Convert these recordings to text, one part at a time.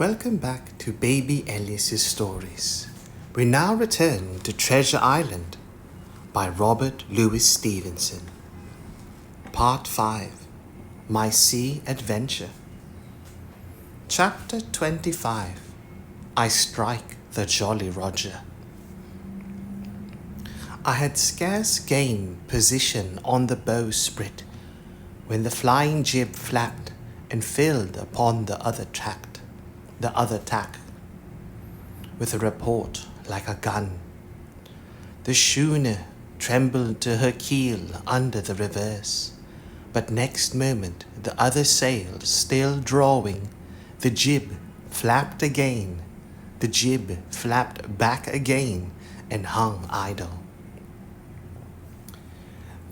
Welcome back to Baby Ellis's Stories. We now return to Treasure Island by Robert Louis Stevenson. Part 5, My Sea Adventure. Chapter 25, I Strike the Jolly Roger. I had scarce gained position on the bowsprit when the flying jib flapped and filled upon the other tack, with a report like a gun. The schooner trembled to her keel under the reverse, but next moment the other sail still drawing, the jib flapped again, the jib flapped back again and hung idle.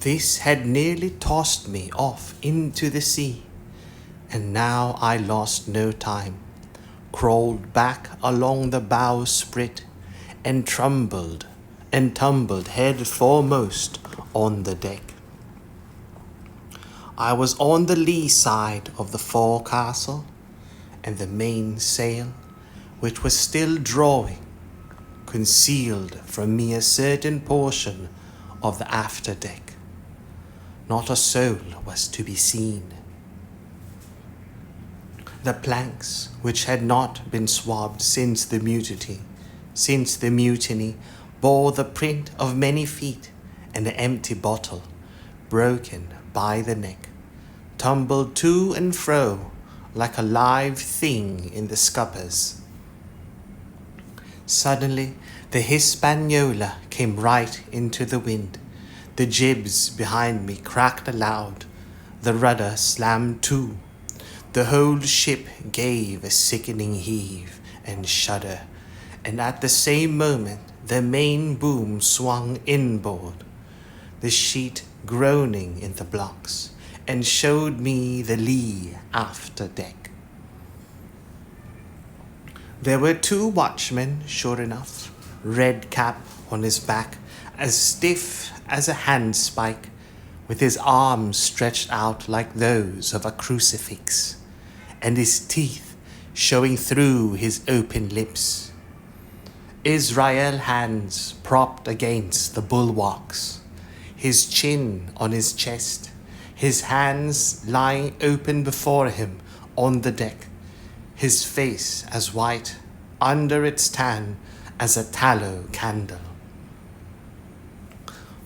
This had nearly tossed me off into the sea, and now I lost no time, crawled back along the bowsprit, and tumbled head foremost on the deck. I was on the lee side of the forecastle, and the mainsail, which was still drawing, concealed from me a certain portion of the after deck. Not a soul was to be seen. The planks, which had not been swabbed since the mutiny, bore the print of many feet, and the empty bottle, broken by the neck, tumbled to and fro like a live thing in the scuppers. Suddenly, the Hispaniola came right into the wind. The jibs behind me cracked aloud. The rudder slammed to. The whole ship gave a sickening heave and shudder, and at the same moment the main boom swung inboard, the sheet groaning in the blocks, and showed me the lee after deck. There were 2 watchmen, sure enough, red cap on his back, as stiff as a handspike, with his arms stretched out like those of a crucifix, and his teeth showing through his open lips. Israel hands propped against the bulwarks, his chin on his chest, his hands lying open before him on the deck, his face as white under its tan as a tallow candle.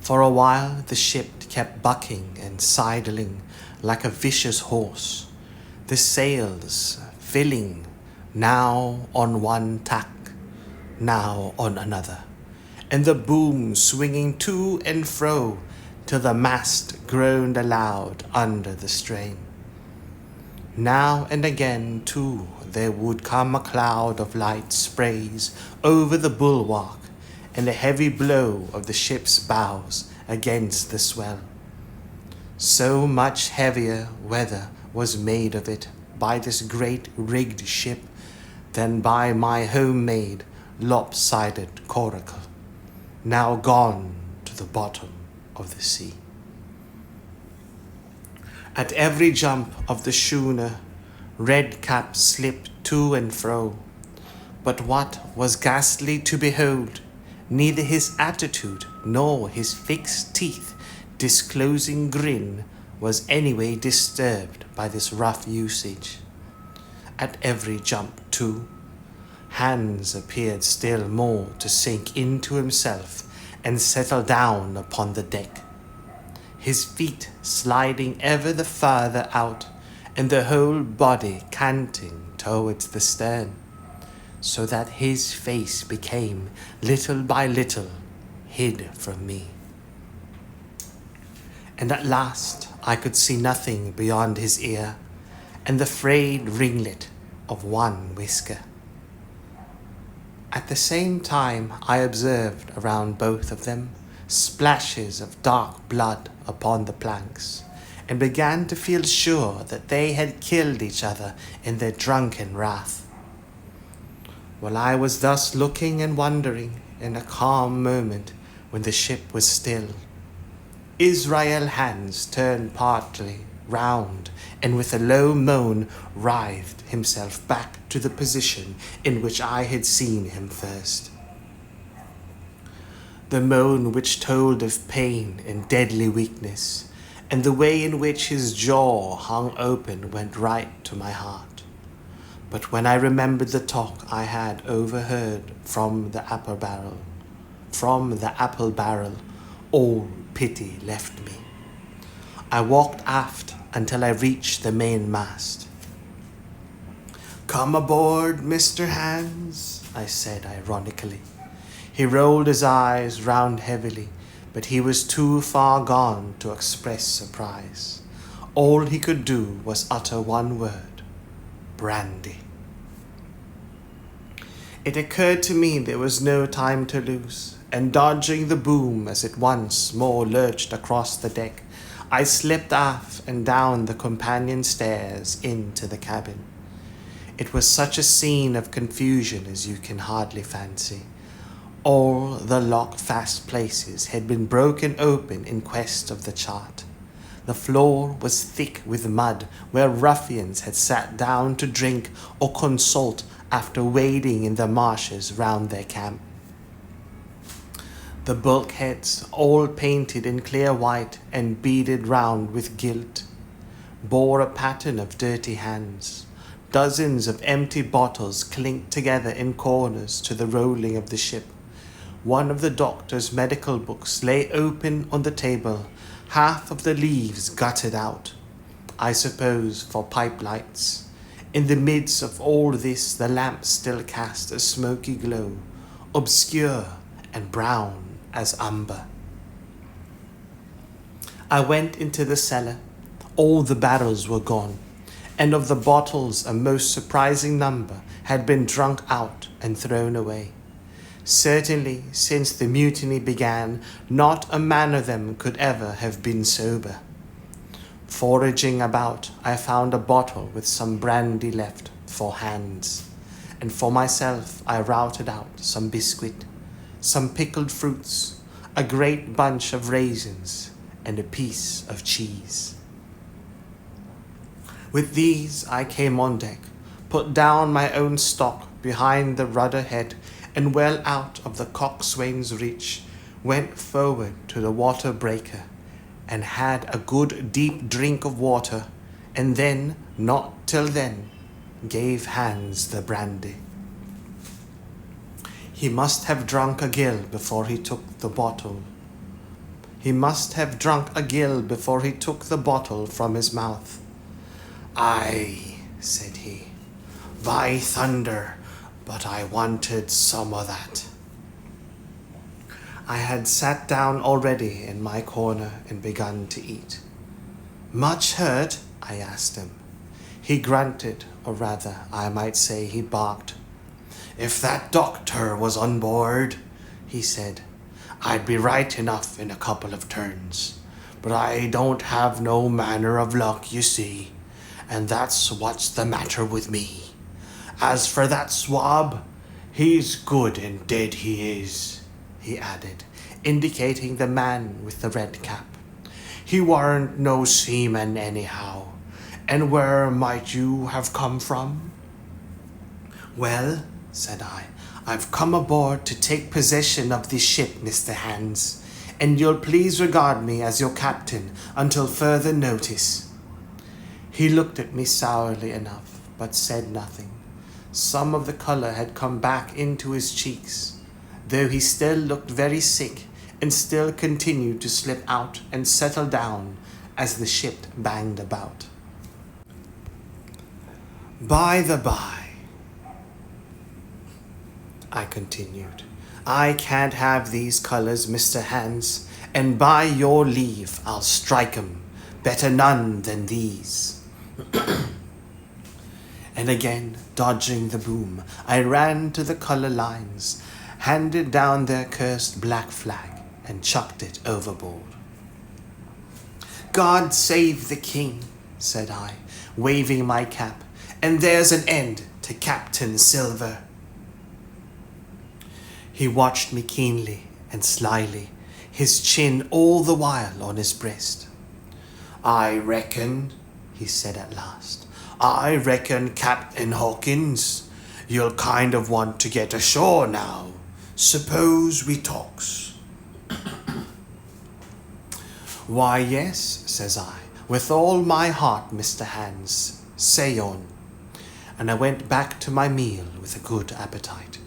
For a while the ship kept bucking and sidling like a vicious horse, the sails filling now on one tack, now on another, and the boom swinging to and fro till the mast groaned aloud under the strain. Now and again, too, there would come a cloud of light sprays over the bulwark, and a heavy blow of the ship's bows against the swell. So much heavier weather was made of it by this great rigged ship than by my homemade lopsided Coracle, now gone to the bottom of the sea. At every jump of the schooner, Redcap slipped to and fro, but what was ghastly to behold, neither his attitude nor his fixed teeth disclosing grin was anyway disturbed by this rough usage. At every jump, too, Hans appeared still more to sink into himself and settle down upon the deck, his feet sliding ever the farther out, and the whole body canting towards the stern, so that his face became, little by little, hid from me. And at last I could see nothing beyond his ear, and the frayed ringlet of one whisker. At the same time I observed around both of them splashes of dark blood upon the planks, and began to feel sure that they had killed each other in their drunken wrath. While I was thus looking and wondering, in a calm moment when the ship was still, Israel Hands turned partly round, and with a low moan writhed himself back to the position in which I had seen him first. The moan which told of pain and deadly weakness, and the way in which his jaw hung open went right to my heart. But when I remembered the talk I had overheard from the apple barrel, all pity left me. I walked aft until I reached the mainmast. "Come aboard, Mr. Hands," I said ironically. He rolled his eyes round heavily, but he was too far gone to express surprise. All he could do was utter one word: brandy. It occurred to me there was no time to lose, and dodging the boom as it once more lurched across the deck, I slipped aft and down the companion stairs into the cabin. It was such a scene of confusion as you can hardly fancy. All the lock-fast places had been broken open in quest of the chart. The floor was thick with mud where ruffians had sat down to drink or consult after wading in the marshes round their camp. The bulkheads, all painted in clear white and beaded round with gilt, bore a pattern of dirty hands. Dozens of empty bottles clinked together in corners to the rolling of the ship. One of the doctor's medical books lay open on the table, half of the leaves gutted out, I suppose for pipe lights. In the midst of all this, the lamp still cast a smoky glow, obscure and brown as umber. I went into the cellar. All the barrels were gone, and of the bottles a most surprising number had been drunk out and thrown away. Certainly, since the mutiny began, not a man of them could ever have been sober. Foraging about, I found a bottle with some brandy left for Hands, and for myself I routed out some biscuit, some pickled fruits, a great bunch of raisins, and a piece of cheese. With these I came on deck, put down my own stock behind the rudder head, and well out of the coxswain's reach, went forward to the water breaker, and had a good deep drink of water, and then, not till then, gave Hands the brandy. He must have drunk a gill before he took the bottle. From his mouth. "Aye," said he, "by thunder, but I wanted some o' that." I had sat down already in my corner and begun to eat. "Much hurt?" I asked him. He grunted, or rather, I might say he barked. "If that doctor was on board," he said, "I'd be right enough in a couple of turns. But I don't have no manner of luck, you see, and that's what's the matter with me. As for that swab, he's good and dead he is," he added, indicating the man with the red cap. "He warn't no seaman anyhow. And where might you have come from?" "Well," said I, "I've come aboard to take possession of this ship, Mr. Hands, and you'll please regard me as your captain until further notice." He looked at me sourly enough, but said nothing. Some of the colour had come back into his cheeks, though he still looked very sick and still continued to slip out and settle down as the ship banged about. "By the by," I continued, "I can't have these colours, Mr. Hands, and by your leave I'll strike 'em. Better none than these." And again, dodging the boom, I ran to the colour lines, handed down their cursed black flag, and chucked it overboard. "God save the King," said I, waving my cap, "and there's an end to Captain Silver." He watched me keenly and slyly, his chin all the while on his breast. I reckon, he said at last, I reckon, Captain Hawkins, you'll kind of want to get ashore now. Suppose we talks. Why, yes, says I, with all my heart, Mr. Hans. Say on. And I went back to my meal with a good appetite.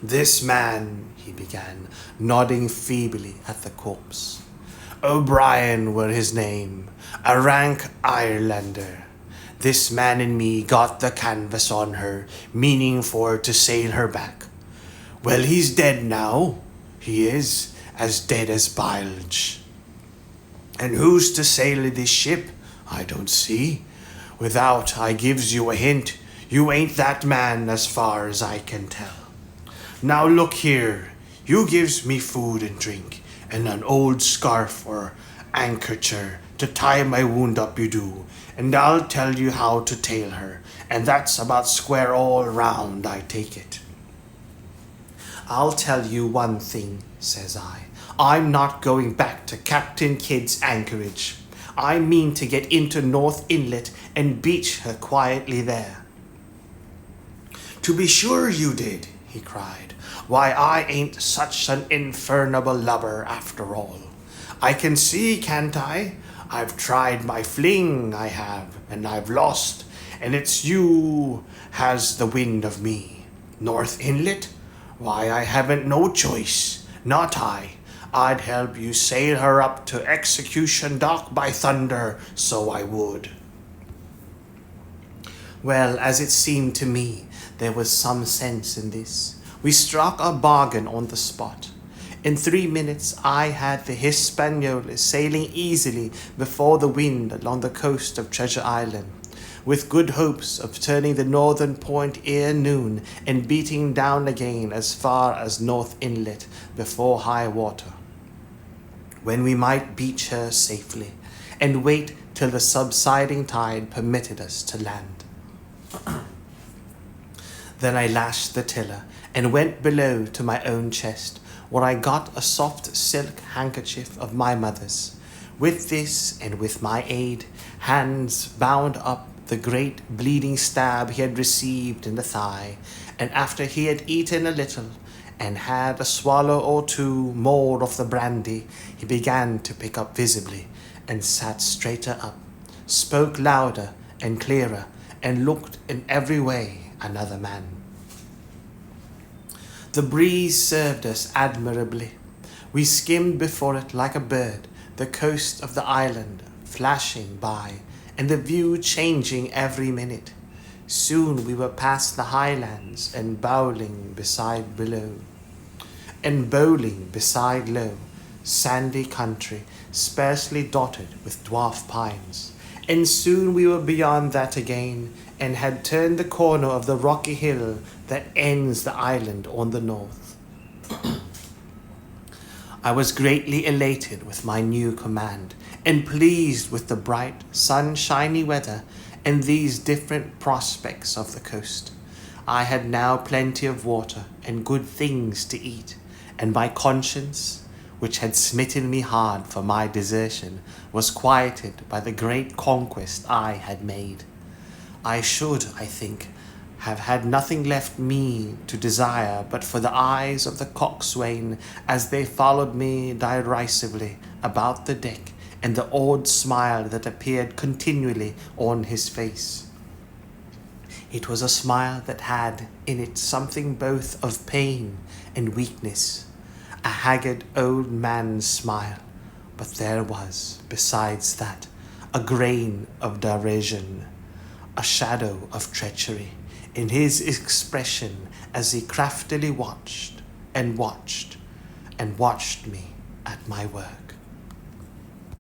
This man, he began, nodding feebly at the corpse. O'Brien were his name, a rank Irelander. This man and me got the canvas on her, meaning for to sail her back. Well, he's dead now. He is, as dead as bilge. And who's to sail this ship? I don't see. Without I gives you a hint, you ain't that man as far as I can tell. Now look here, you gives me food and drink, and an old scarf or handkercher to tie my wound up you do, and I'll tell you how to tail her, and that's about square all round, I take it. I'll tell you one thing, says I. I'm not going back to Captain Kidd's anchorage. I mean to get into North Inlet and beach her quietly there. To be sure you did, he cried. Why, I ain't such an infernable lubber after all. I can see, can't I? I've tried my fling, I have, and I've lost, and it's you has the wind of me. North Inlet? Why, I haven't no choice, not I. I'd help you sail her up to Execution Dock by thunder, so I would. Well, as it seemed to me, there was some sense in this. We struck a bargain on the spot. In 3 minutes, I had the Hispaniola sailing easily before the wind along the coast of Treasure Island, with good hopes of turning the northern point ere noon and beating down again as far as North Inlet before high water, when we might beach her safely and wait till the subsiding tide permitted us to land. Then I lashed the tiller and went below to my own chest, where I got a soft silk handkerchief of my mother's. With this, and with my aid, Hans bound up the great bleeding stab he had received in the thigh, and after he had eaten a little, and had a swallow or two more of the brandy, he began to pick up visibly, and sat straighter up, spoke louder and clearer, and looked in every way another man. The breeze served us admirably. We skimmed before it like a bird, the coast of the island flashing by, and the view changing every minute. Soon we were past the highlands and bowling beside low, sandy country, sparsely dotted with dwarf pines. And soon we were beyond that again, and had turned the corner of the rocky hill that ends the island on the north. I was greatly elated with my new command, and pleased with the bright, sunshiny weather and these different prospects of the coast. I had now plenty of water and good things to eat, and my conscience, which had smitten me hard for my desertion, was quieted by the great conquest I had made. I should, I think, have had nothing left me to desire but for the eyes of the coxswain as they followed me derisively about the deck, and the odd smile that appeared continually on his face. It was a smile that had in it something both of pain and weakness, a haggard old man's smile, but there was, besides that, a grain of derision, a shadow of treachery in his expression as he craftily watched and watched and watched me at my work.